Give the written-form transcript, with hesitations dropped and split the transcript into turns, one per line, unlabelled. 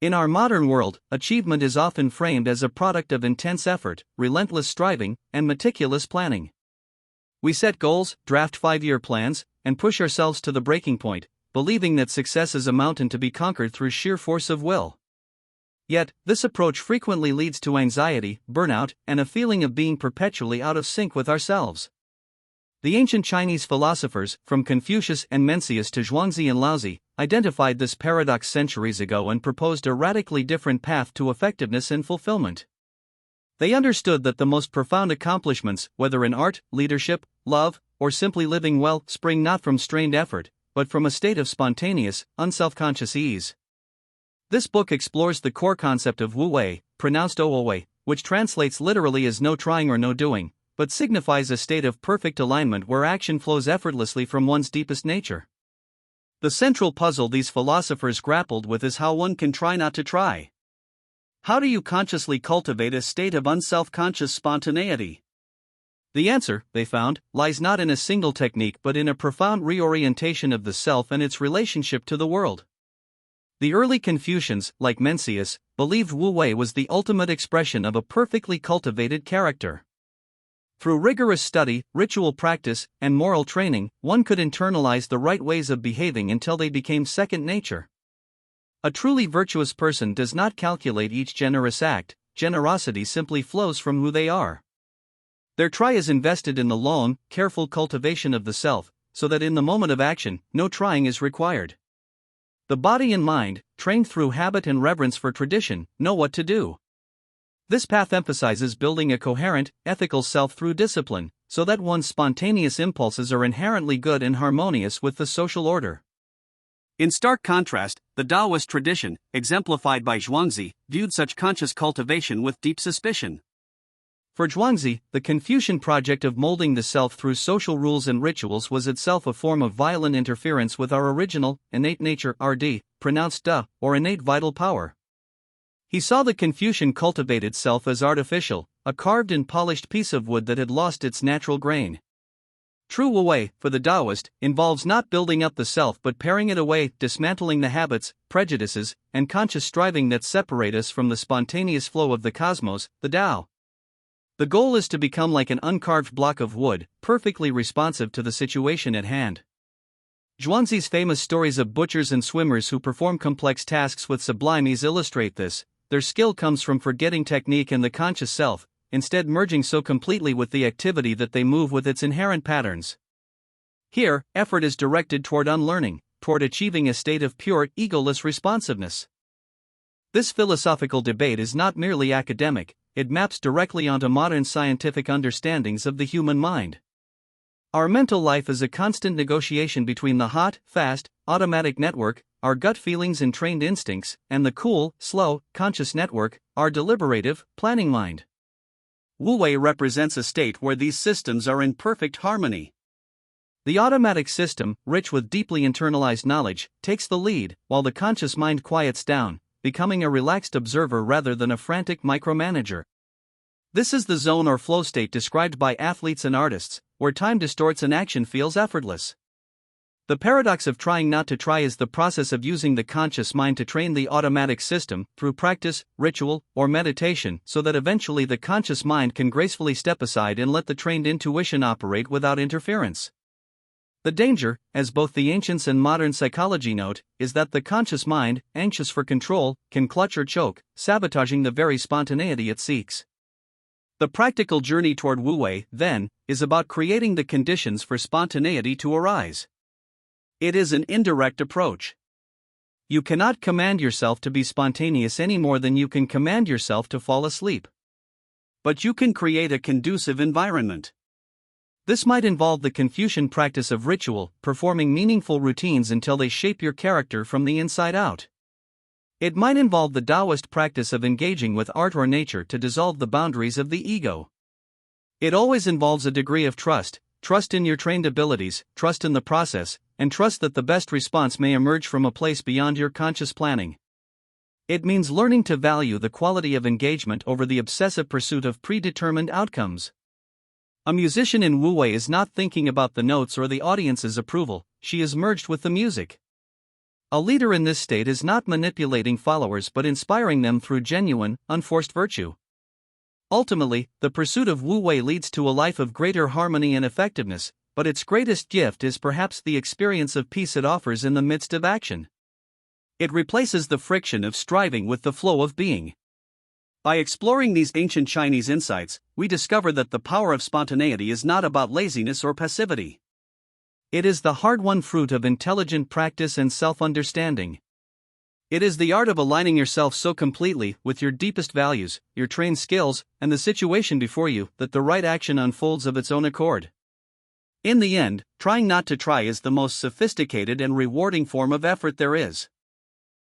In our modern world, achievement is often framed as a product of intense effort, relentless striving, and meticulous planning. We set goals, draft 5-year plans, and push ourselves to the breaking point, believing that success is a mountain to be conquered through sheer force of will. Yet, this approach frequently leads to anxiety, burnout, and a feeling of being perpetually out of sync with ourselves. The ancient Chinese philosophers, from Confucius and Mencius to Zhuangzi and Laozi, identified this paradox centuries ago and proposed a radically different path to effectiveness and fulfillment. They understood that the most profound accomplishments, whether in art, leadership, love, or simply living well, spring not from strained effort, but from a state of spontaneous, unselfconscious ease. This book explores the core concept of Wu Wei, pronounced O-Wei, which translates literally as no trying or no doing, but signifies a state of perfect alignment where action flows effortlessly from one's deepest nature. The central puzzle these philosophers grappled with is how one can try not to try. How do you consciously cultivate a state of unselfconscious spontaneity? The answer, they found, lies not in a single technique but in a profound reorientation of the self and its relationship to the world. The early Confucians, like Mencius, believed Wu Wei was the ultimate expression of a perfectly cultivated character. Through rigorous study, ritual practice, and moral training, one could internalize the right ways of behaving until they became second nature. A truly virtuous person does not calculate each generous act, generosity simply flows from who they are. Their try is invested in the long, careful cultivation of the self, so that in the moment of action, no trying is required. The body and mind, trained through habit and reverence for tradition, know what to do. This path emphasizes building a coherent, ethical self through discipline, so that one's spontaneous impulses are inherently good and harmonious with the social order. In stark contrast, the Taoist tradition, exemplified by Zhuangzi, viewed such conscious cultivation with deep suspicion. For Zhuangzi, the Confucian project of molding the self through social rules and rituals was itself a form of violent interference with our original, innate nature, RD, pronounced da, or innate vital power. He saw the Confucian cultivated self as artificial, a carved and polished piece of wood that had lost its natural grain. True Wu Wei, for the Taoist, involves not building up the self but paring it away, dismantling the habits, prejudices, and conscious striving that separate us from the spontaneous flow of the cosmos, the Tao. The goal is to become like an uncarved block of wood, perfectly responsive to the situation at hand. Zhuangzi's famous stories of butchers and swimmers who perform complex tasks with sublime ease illustrate this. Their skill comes from forgetting technique and the conscious self, instead merging so completely with the activity that they move with its inherent patterns. Here, effort is directed toward unlearning, toward achieving a state of pure, egoless responsiveness. This philosophical debate is not merely academic, it maps directly onto modern scientific understandings of the human mind. Our mental life is a constant negotiation between the hot, fast, automatic network, our gut feelings and trained instincts, and the cool, slow, conscious network, our deliberative, planning mind. Wu Wei represents a state where these systems are in perfect harmony. The automatic system, rich with deeply internalized knowledge, takes the lead, while the conscious mind quiets down, becoming a relaxed observer rather than a frantic micromanager. This is the zone or flow state described by athletes and artists, where time distorts and action feels effortless. The paradox of trying not to try is the process of using the conscious mind to train the automatic system, through practice, ritual, or meditation, so that eventually the conscious mind can gracefully step aside and let the trained intuition operate without interference. The danger, as both the ancients and modern psychology note, is that the conscious mind, anxious for control, can clutch or choke, sabotaging the very spontaneity it seeks. The practical journey toward Wu Wei, then, is about creating the conditions for spontaneity to arise. It is an indirect approach. You cannot command yourself to be spontaneous any more than you can command yourself to fall asleep. But you can create a conducive environment. This might involve the Confucian practice of ritual, performing meaningful routines until they shape your character from the inside out. It might involve the Taoist practice of engaging with art or nature to dissolve the boundaries of the ego. It always involves a degree of trust in your trained abilities, trust in the process, and trust that the best response may emerge from a place beyond your conscious planning. It means learning to value the quality of engagement over the obsessive pursuit of predetermined outcomes. A musician in Wu Wei is not thinking about the notes or the audience's approval, she is merged with the music. A leader in this state is not manipulating followers but inspiring them through genuine, unforced virtue. Ultimately, the pursuit of Wu Wei leads to a life of greater harmony and effectiveness, but its greatest gift is perhaps the experience of peace it offers in the midst of action. It replaces the friction of striving with the flow of being. By exploring these ancient Chinese insights, we discover that the power of spontaneity is not about laziness or passivity. It is the hard-won fruit of intelligent practice and self-understanding. It is the art of aligning yourself so completely with your deepest values, your trained skills, and the situation before you that the right action unfolds of its own accord. In the end, trying not to try is the most sophisticated and rewarding form of effort there is.